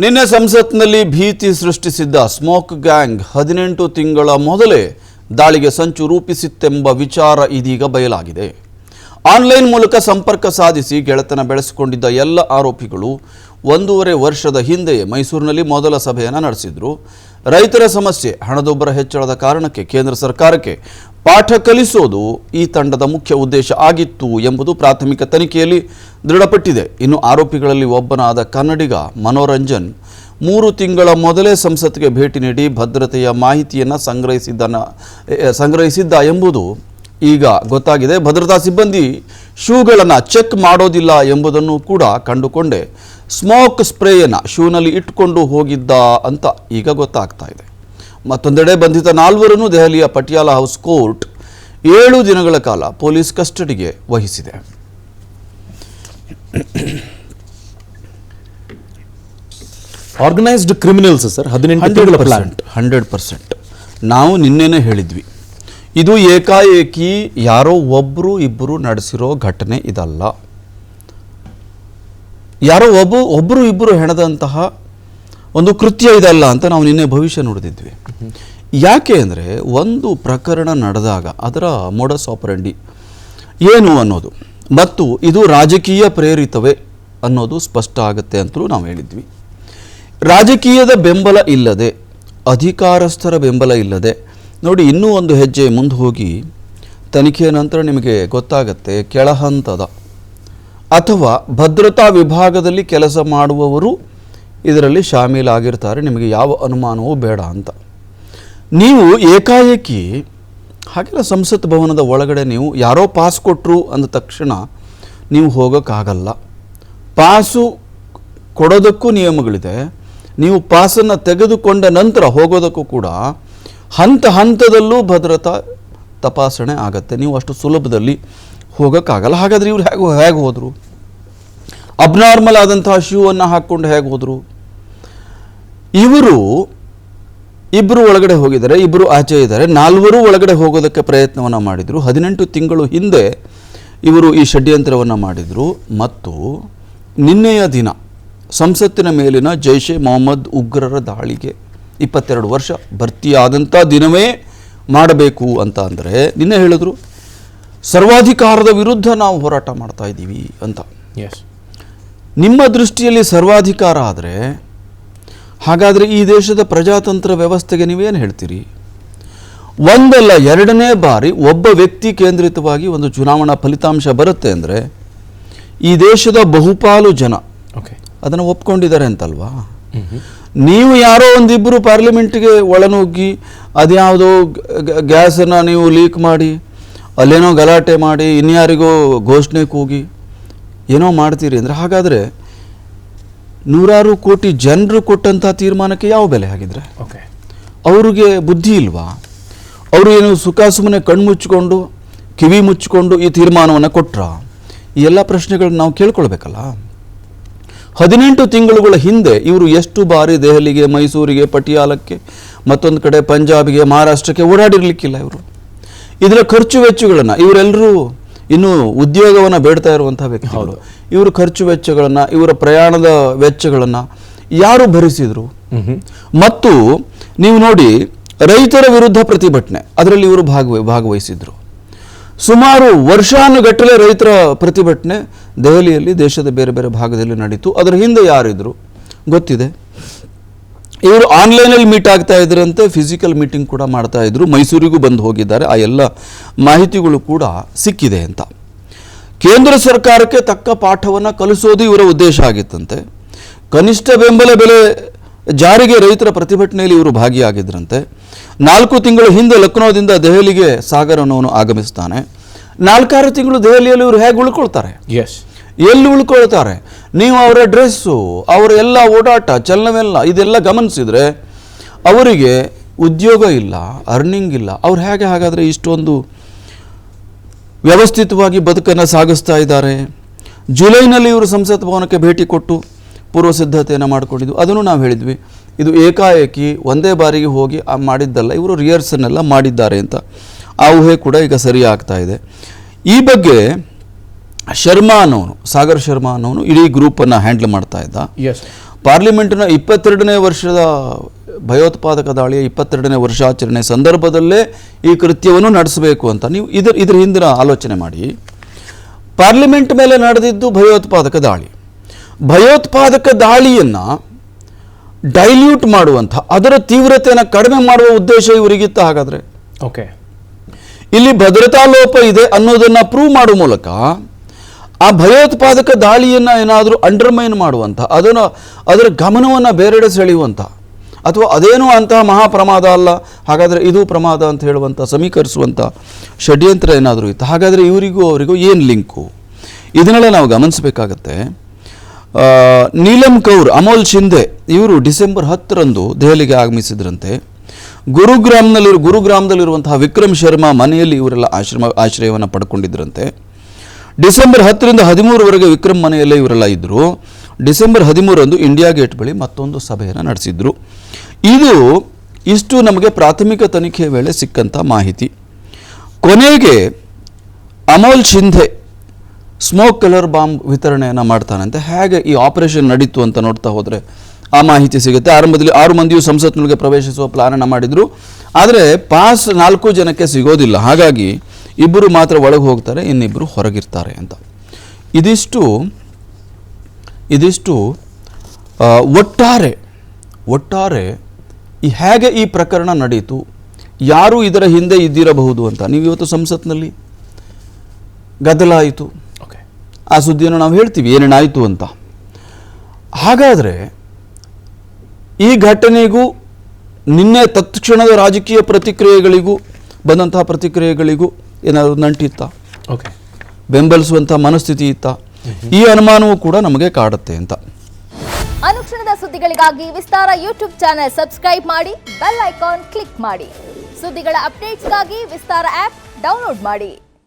ನಿನ್ನೆ ಸಂಸತ್ನಲ್ಲಿ ಭೀತಿ ಸೃಷ್ಟಿಸಿದ್ದ ಸ್ಮೋಕ್ ಗ್ಯಾಂಗ್ 18 ತಿಂಗಳ ಮೊದಲೇ ದಾಳಿಗೆ ಸಂಚು ರೂಪಿಸಿತ್ತೆಂಬ ವಿಚಾರ ಇದೀಗ ಬಯಲಾಗಿದೆ. ಆನ್ಲೈನ್ ಮೂಲಕ ಸಂಪರ್ಕ ಸಾಧಿಸಿ ಗೆಳೆತನ ಬೆಳೆಸಿಕೊಂಡಿದ್ದ ಎಲ್ಲ ಆರೋಪಿಗಳು 1.5 ವರ್ಷದ ಹಿಂದೆಯೇ ಮೈಸೂರಿನಲ್ಲಿ ಮೊದಲ ಸಭೆಯನ್ನು ನಡೆಸಿದ್ರು. ರೈತರ ಸಮಸ್ಯೆ, ಹಣದುಬ್ಬರ ಹೆಚ್ಚಳದ ಕಾರಣಕ್ಕೆ ಕೇಂದ್ರ ಸರ್ಕಾರಕ್ಕೆ ಪಾಠ ಕಲಿಸೋದು ಈ ತಂಡದ ಮುಖ್ಯ ಉದ್ದೇಶ ಆಗಿತ್ತು ಎಂಬುದು ಪ್ರಾಥಮಿಕ ತನಿಖೆಯಲ್ಲಿ ದೃಢಪಟ್ಟಿದೆ. ಇನ್ನು ಆರೋಪಿಗಳಲ್ಲಿ ಒಬ್ಬನಾದ ಕನ್ನಡಿಗ ಮನೋರಂಜನ್ 3 ತಿಂಗಳ ಮೊದಲೇ ಸಂಸತ್ಗೆ ಭೇಟಿ ನೀಡಿ ಭದ್ರತೆಯ ಮಾಹಿತಿಯನ್ನು ಸಂಗ್ರಹಿಸಿದ್ದ ಎಂಬುದು ಈಗ ಗೊತ್ತಾಗಿದೆ. ಭದ್ರತಾ ಸಿಬ್ಬಂದಿ ಶೂಗಳನ್ನು ಚೆಕ್ ಮಾಡೋದಿಲ್ಲ ಎಂಬುದನ್ನು ಕೂಡ ಕಂಡುಕೊಂಡೆ ಸ್ಮೋಕ್ ಸ್ಪ್ರೇಯನ್ನು ಶೂನಲ್ಲಿ ಇಟ್ಟುಕೊಂಡು ಹೋಗಿದ್ದ ಅಂತ ಈಗ ಗೊತ್ತಾಗ್ತಾ ಇದೆ. ಮತ್ತೊಂದೆಡೆ ಬಂಧಿತ 4 ದೆಹಲಿಯ ಪಟಿಯಾಲ ಹೌಸ್ ಕೋರ್ಟ್ 7 ದಿನಗಳ ಕಾಲ ಪೊಲೀಸ್ ಕಸ್ಟಡಿಗೆ ವಹಿಸಿದೆ. Organised criminals sir 100%. ನಾವು ನಿನ್ನೆನೇ ಹೇಳಿದ್ವಿ, ಇದು ಏಕಾಏಕಿ ಯಾರೋ ಒಬ್ಬರು ಇಬ್ಬರು ನಡೆಸಿರೋ ಘಟನೆ ಇದಲ್ಲ. ಯಾರೋ ಒಬ್ಬರು ಇಬ್ಬರು ಹೆಣದಂತಹ ಒಂದು ಕೃತ್ಯ ಇದಲ್ಲ ಅಂತ ನಾವು ನಿನ್ನೆ ಭವಿಷ್ಯ ನುಡಿದಿದ್ವಿ. ಯಾಕೆ ಅಂದರೆ ಒಂದು ಪ್ರಕರಣ ನಡೆದಾಗ ಅದರ ಮೋಡಸ್ ಆಪರೆಂಡಿ ಏನು ಅನ್ನೋದು ಮತ್ತು ಇದು ರಾಜಕೀಯ ಪ್ರೇರಿತವೇ ಅನ್ನೋದು ಸ್ಪಷ್ಟ ಆಗುತ್ತೆ ಅಂತಲೂ ನಾವು ಹೇಳಿದ್ವಿ. ರಾಜಕೀಯದ ಬೆಂಬಲ ಇಲ್ಲದೆ, ಅಧಿಕಾರಸ್ಥರ ಬೆಂಬಲ ಇಲ್ಲದೆ ನೋಡಿ, ಇನ್ನೂ ಒಂದು ಹೆಜ್ಜೆ ಮುಂದೆ ಹೋಗಿ ತನಿಖೆಯ ನಂತರ ನಿಮಗೆ ಗೊತ್ತಾಗತ್ತೆ ಕೆಳಹಂತದ ಅಥವಾ ಭದ್ರತಾ ವಿಭಾಗದಲ್ಲಿ ಕೆಲಸ ಮಾಡುವವರು ಇದರಲ್ಲಿ ಶಾಮೀಲಾಗಿರ್ತಾರೆ. ನಿಮಗೆ ಯಾವ ಅನುಮಾನವೂ ಬೇಡ ಅಂತ. ನೀವು ಏಕಾಏಕಿ ಹಾಗೆಲ್ಲ ಸಂಸತ್ ಭವನದ ಒಳಗಡೆ ನೀವು ಯಾರೋ ಪಾಸ್ ಕೊಟ್ಟರು ಅಂದ ತಕ್ಷಣ ನೀವು ಹೋಗೋಕ್ಕಾಗಲ್ಲ. ಪಾಸು ಕೊಡೋದಕ್ಕೂ ನಿಯಮಗಳಿದೆ. ನೀವು ಪಾಸನ್ನು ತೆಗೆದುಕೊಂಡ ನಂತರ ಹೋಗೋದಕ್ಕೂ ಕೂಡ ಹಂತದಲ್ಲೂ ಭದ್ರತಾ ತಪಾಸಣೆ ಆಗತ್ತೆ. ನೀವು ಅಷ್ಟು ಸುಲಭದಲ್ಲಿ ಹೋಗೋಕ್ಕಾಗಲ್ಲ. ಹಾಗಾದರೆ ಇವ್ರು ಹೇಗೆ ಹೋದರು? ಅಬ್ನಾರ್ಮಲ್ ಆದಂತಹ ಶೂವನ್ನು ಹಾಕ್ಕೊಂಡು ಹೇಗೆ ಹೋದರು? ಇವರು ಇಬ್ಬರು ಒಳಗಡೆ ಹೋಗಿದ್ದಾರೆ, ಇಬ್ಬರು ಆಚೆ ಇದ್ದಾರೆ, 4 ಒಳಗಡೆ ಹೋಗೋದಕ್ಕೆ ಪ್ರಯತ್ನವನ್ನು ಮಾಡಿದರು. 18 ತಿಂಗಳು ಹಿಂದೆ ಇವರು ಈ ಷಡ್ಯಂತ್ರವನ್ನು ಮಾಡಿದರು. ಮತ್ತು ನಿನ್ನೆಯ ದಿನ ಸಂಸತ್ತಿನ ಮೇಲಿನ ಜೈಷೆ ಮೊಹಮ್ಮದ್ ಉಗ್ರರ ದಾಳಿಗೆ 22 ವರ್ಷ ಭರ್ತಿಯಾದಂಥ ದಿನವೇ ಮಾಡಬೇಕು ಅಂತ ಅಂದರೆ ನಿನ್ನೆ ಹೇಳಿದ್ರು ಸರ್ವಾಧಿಕಾರದ ವಿರುದ್ಧ ನಾವು ಹೋರಾಟ ಮಾಡ್ತಾ ಇದ್ದೀವಿ ಅಂತ. ನಿಮ್ಮ ದೃಷ್ಟಿಯಲ್ಲಿ ಸರ್ವಾಧಿಕಾರ ಆದರೆ ಹಾಗಾದರೆ ಈ ದೇಶದ ಪ್ರಜಾತಂತ್ರ ವ್ಯವಸ್ಥೆಗೆ ನೀವೇನು ಹೇಳ್ತೀರಿ? ಒಂದಲ್ಲ 2ನೇ ಬಾರಿ ಒಬ್ಬ ವ್ಯಕ್ತಿ ಕೇಂದ್ರಿತವಾಗಿ ಒಂದು ಚುನಾವಣಾ ಫಲಿತಾಂಶ ಬರುತ್ತೆ ಅಂದರೆ ಈ ದೇಶದ ಬಹುಪಾಲು ಜನ ಅದನ್ನು ಒಪ್ಕೊಂಡಿದ್ದಾರೆ ಅಂತಲ್ವಾ? ನೀವು ಯಾರೋ ಒಂದಿಬ್ಬರು ಪಾರ್ಲಿಮೆಂಟ್ಗೆ ಒಳನುಗ್ಗಿ ಅದ್ಯಾವುದೋ ಗ್ಯಾಸನ್ನು ನೀವು ಲೀಕ್ ಮಾಡಿ ಅಲ್ಲೇನೋ ಗಲಾಟೆ ಮಾಡಿ ಇನ್ಯಾರಿಗೋ ಘೋಷಣೆ ಕೂಗಿ ಏನೋ ಮಾಡ್ತೀರಿ ಅಂದರೆ ಹಾಗಾದರೆ 100 ಕೋಟಿ ಜನರು ಕೊಟ್ಟಂಥ ತೀರ್ಮಾನಕ್ಕೆ ಯಾವ ಬೆಲೆ ಆಗಿದ್ರೆ? ಅವ್ರಿಗೆ ಬುದ್ಧಿ ಇಲ್ವಾ? ಅವರು ಏನು ಸುಮ್ಮನೆ ಕಣ್ಮುಚ್ಚಿಕೊಂಡು ಕಿವಿ ಮುಚ್ಚಿಕೊಂಡು ಈ ತೀರ್ಮಾನವನ್ನು ಕೊಟ್ರ? ಈ ಎಲ್ಲ ಪ್ರಶ್ನೆಗಳನ್ನ ನಾವು ಕೇಳ್ಕೊಳ್ಬೇಕಲ್ಲ. 18 ತಿಂಗಳುಗಳ ಹಿಂದೆ ಇವರು ಎಷ್ಟು ಬಾರಿ ದೆಹಲಿಗೆ, ಮೈಸೂರಿಗೆ, ಪಟಿಯಾಲಕ್ಕೆ, ಮತ್ತೊಂದು ಕಡೆ ಪಂಜಾಬ್ಗೆ, ಮಹಾರಾಷ್ಟ್ರಕ್ಕೆ ಓಡಾಡಿರ್ಲಿಕ್ಕಿಲ್ಲ. ಇವರು ಇದರ ಖರ್ಚು ವೆಚ್ಚಗಳನ್ನು, ಇವರೆಲ್ಲರೂ ಇನ್ನೂ ಉದ್ಯೋಗವನ್ನು ಬೇಡ್ತಾ ಇರುವಂಥ ವ್ಯಕ್ತಿಗಳು, ಇವರು ಖರ್ಚು ವೆಚ್ಚಗಳನ್ನು, ಇವರ ಪ್ರಯಾಣದ ವೆಚ್ಚಗಳನ್ನು ಯಾರು ಭರಿಸಿದರು? ಮತ್ತು ನೀವು ನೋಡಿ, ರೈತರ ವಿರುದ್ಧ ಪ್ರತಿಭಟನೆ ಅದರಲ್ಲಿ ಇವರು ಭಾಗವಹಿಸಿದ್ರು. ಸುಮಾರು ವರ್ಷಾನುಗಟ್ಟಲೆ ರೈತರ ಪ್ರತಿಭಟನೆ ದೆಹಲಿಯಲ್ಲಿ, ದೇಶದ ಬೇರೆ ಬೇರೆ ಭಾಗದಲ್ಲಿ ನಡೀತು. ಅದರ ಹಿಂದೆ ಯಾರಿದ್ರು ಗೊತ್ತಿದೆ. ಇವರು ಆನ್ಲೈನಲ್ಲಿ ಮೀಟ್ ಆಗ್ತಾ ಇದ್ರಂತೆ, ಫಿಸಿಕಲ್ ಮೀಟಿಂಗ್ ಕೂಡ ಮಾಡ್ತಾ ಇದ್ರು. ಮೈಸೂರಿಗೂ ಬಂದು ಹೋಗಿದ್ದಾರೆ. ಆ ಎಲ್ಲ ಮಾಹಿತಿಗಳು ಕೂಡ ಸಿಕ್ಕಿದೆ ಅಂತ. ಕೇಂದ್ರ ಸರ್ಕಾರಕ್ಕೆ ತಕ್ಕ ಪಾಠವನ್ನು ಕಲಿಸೋದು ಇವರ ಉದ್ದೇಶ ಆಗಿತ್ತಂತೆ. ಕನಿಷ್ಠ ಬೆಂಬಲ ಬೆಲೆ ಜಾರಿಗೆ ರೈತರ ಪ್ರತಿಭಟನೆಯಲ್ಲಿ ಇವರು ಭಾಗಿಯಾಗಿದ್ರಂತೆ. 4 ತಿಂಗಳ ಹಿಂದೆ ಲಕ್ನೋದಿಂದ ದೆಹಲಿಗೆ ಸಾಗರ್ ಅನ್ನೋನು ಆಗಮಿಸ್ತಾನೆ. 4-6 ತಿಂಗಳು ದೆಹಲಿಯಲ್ಲಿ ಇವರು ಹೇಗೆ ಉಳ್ಕೊಳ್ತಾರೆ? ಎಲ್ಲಿ ಉಳ್ಕೊಳ್ತಾರೆ? ನೀವು ಅವರ ಡ್ರೆಸ್ಸು, ಅವರ ಎಲ್ಲ ಓಡಾಟ ಚಲನವೆಲ್ಲ ಇದೆಲ್ಲ ಗಮನಿಸಿದರೆ ಅವರಿಗೆ ಉದ್ಯೋಗ ಇಲ್ಲ, ಅರ್ನಿಂಗ್ ಇಲ್ಲ. ಅವ್ರು ಹೇಗೆ ಹಾಗಾದರೆ ಇಷ್ಟೊಂದು ವ್ಯವಸ್ಥಿತವಾಗಿ ಬದುಕನ್ನು ಸಾಗಿಸ್ತಾ ಇದ್ದಾರೆ? ಜುಲೈನಲ್ಲಿ ಇವರು ಸಂಸತ್ ಭವನಕ್ಕೆ ಭೇಟಿ ಕೊಟ್ಟು ಪೂರ್ವ ಸಿದ್ಧತೆಯನ್ನು ಮಾಡಿಕೊಂಡಿದ್ದು. ಅದನ್ನು ನಾವು ಹೇಳಿದ್ವಿ, ಇದು ಏಕಾಏಕಿ ಒಂದೇ ಬಾರಿಗೆ ಹೋಗಿ ಮಾಡಿದ್ದಲ್ಲ, ಇವರು ರಿಹರ್ಸನ್ನೆಲ್ಲ ಮಾಡಿದ್ದಾರೆ ಅಂತ. ಆ ಊಹೆ ಕೂಡ ಈಗ ಸರಿ ಆಗ್ತಾ ಇದೆ. ಈ ಬಗ್ಗೆ ಶರ್ಮಾ ಅನ್ನೋನು, ಸಾಗರ್ ಶರ್ಮಾ ಅನ್ನೋನು ಇಡೀ ಗ್ರೂಪನ್ನು ಹ್ಯಾಂಡಲ್ ಮಾಡ್ತಾ ಇದ್ದ. ಪಾರ್ಲಿಮೆಂಟಿನ 22ನೇ ವರ್ಷದ ಭಯೋತ್ಪಾದಕ ದಾಳಿಯ 22ನೇ ವರ್ಷಾಚರಣೆ ಸಂದರ್ಭದಲ್ಲೇ ಈ ಕೃತ್ಯವನ್ನು ನಡೆಸಬೇಕು ಅಂತ ನೀವು ಇದರ ಹಿಂದಿನ ಆಲೋಚನೆ ಮಾಡಿ. ಪಾರ್ಲಿಮೆಂಟ್ ಮೇಲೆ ನಡೆದಿದ್ದು ಭಯೋತ್ಪಾದಕ ದಾಳಿಯನ್ನು ಡೈಲ್ಯೂಟ್ ಮಾಡುವಂಥ, ಅದರ ತೀವ್ರತೆಯನ್ನು ಕಡಿಮೆ ಮಾಡುವ ಉದ್ದೇಶ ಇವರಿಗಿತ್ತ. ಹಾಗಾದರೆ ಓಕೆ, ಇಲ್ಲಿ ಭದ್ರತಾ ಲೋಪ ಇದೆ ಅನ್ನೋದನ್ನು ಪ್ರೂವ್ ಮಾಡುವ ಮೂಲಕ ಆ ಭಯೋತ್ಪಾದಕ ದಾಳಿಯನ್ನು ಏನಾದರೂ ಅಂಡರ್ಮೈನ್ ಮಾಡುವಂಥ, ಅದರ ಗಮನವನ್ನು ಬೇರೆಡೆ ಸೆಳೆಯುವಂಥ, ಅಥವಾ ಅದೇನೂ ಅಂತಹ ಮಹಾಪ್ರಮಾದ ಅಲ್ಲ, ಹಾಗಾದರೆ ಇದು ಪ್ರಮಾದ ಅಂತ ಹೇಳುವಂಥ ಸಮೀಕರಿಸುವಂಥ ಷಡ್ಯಂತ್ರ ಏನಾದರೂ ಇತ್ತು. ಹಾಗಾದರೆ ಇವರಿಗೂ ಅವರಿಗೂ ಏನು ಲಿಂಕು? ಇದನ್ನೆಲ್ಲ ನಾವು ಗಮನಿಸಬೇಕಾಗತ್ತೆ. ನೀಲಂ ಕೌರ್, ಅಮೋಲ್ ಶಿಂದೆ ಇವರು ಡಿಸೆಂಬರ್ 10ರಂದು ದೆಹಲಿಗೆ ಆಗಮಿಸಿದ್ರಂತೆ. ಗುರುಗ್ರಾಮದಲ್ಲಿರುವಂತಹ ವಿಕ್ರಮ್ ಶರ್ಮಾ ಮನೆಯಲ್ಲಿ ಇವರೆಲ್ಲ ಆಶ್ರಯವನ್ನು ಪಡ್ಕೊಂಡಿದ್ರಂತೆ. ಡಿಸೆಂಬರ್ 10ರಿಂದ 13ರವರೆಗೆ ವಿಕ್ರಮ್ ಮನೆಯಲ್ಲೇ ಇವರೆಲ್ಲ ಇದ್ದರು. ಡಿಸೆಂಬರ್ 13ರಂದು ಇಂಡಿಯಾ ಗೇಟ್ ಬಳಿ ಮತ್ತೊಂದು ಸಭೆಯನ್ನು ನಡೆಸಿದ್ರು. ಇಷ್ಟು ನಮಗೆ ಪ್ರಾಥಮಿಕ ತನಿಖೆಯ ವೇಳೆ ಸಿಕ್ಕಂಥ ಮಾಹಿತಿ. ಕೊನೆಗೆ Amol Shinde smoke colour bomb ವಿತರಣೆಯನ್ನು ಮಾಡ್ತಾನಂತೆ. ಹೇಗೆ ಈ ಆಪರೇಷನ್ ನಡೀತು ಅಂತ ನೋಡ್ತಾ ಹೋದರೆ ಆ ಮಾಹಿತಿ ಸಿಗುತ್ತೆ. ಆರಂಭದಲ್ಲಿ 6 ಮಂದಿಯು ಸಂಸತ್ನೊಳಗೆ ಪ್ರವೇಶಿಸುವ ಪ್ಲಾನನ್ನು ಮಾಡಿದರು. ಆದರೆ ಪಾಸ್ 4 ಜನಕ್ಕೆ ಸಿಗೋದಿಲ್ಲ. ಹಾಗಾಗಿ 2 ಮಾತ್ರ ಒಳಗೆ ಹೋಗ್ತಾರೆ, ಇನ್ನಿಬ್ಬರು ಹೊರಗಿರ್ತಾರೆ ಅಂತ. ಇದಿಷ್ಟು ಒಟ್ಟಾರೆ ಹೇಗೆ ಈ ಪ್ರಕರಣ ನಡೀತು, ಯಾರು ಇದರ ಹಿಂದೆ ಇದ್ದಿರಬಹುದು ಅಂತ. ನೀವು ಇವತ್ತು ಸಂಸತ್ನಲ್ಲಿ ಗದ್ದಲ ಆಯಿತು, ಆ ಸುದ್ದಿಯನ್ನು ನಾವು ಹೇಳ್ತೀವಿ ಏನೇನಾಯಿತು ಅಂತ. ಹಾಗಾದರೆ ಈ ಘಟನೆಗೂ ನಿನ್ನೆ ತತ್ಕ್ಷಣದ ರಾಜಕೀಯ ಪ್ರತಿಕ್ರಿಯೆಗಳಿಗೂ ಬಂದಂತಹ ಪ್ರತಿಕ್ರಿಯೆಗಳಿಗೂ ಏನಾದರೂ ನಂಟಿತ್ತ, ಬೆಂಬಲಿಸುವಂಥ ಮನಸ್ಥಿತಿ ಇತ್ತ? ಈ ಅನುಮಾನವೂ ಕೂಡ ನಮಗೆ ಕಾಡುತ್ತೆ ಅಂತ. ಅನುಕ್ಷಣದ ಸುದ್ದಿಗಳಿಗಾಗಿ ವಿಸ್ತಾರ ಯೂಟ್ಯೂಬ್ ಚಾನೆಲ್ ಸಬ್ಸ್ಕ್ರೈಬ್ ಮಾಡಿ, ಬೆಲ್ ಐಕಾನ್ ಕ್ಲಿಕ್ ಮಾಡಿ. ಸುದ್ದಿಗಳ ಅಪ್ಡೇಟ್ಸ್ಗಾಗಿ ವಿಸ್ತಾರ ಆಪ್ ಡೌನ್ಲೋಡ್ ಮಾಡಿ.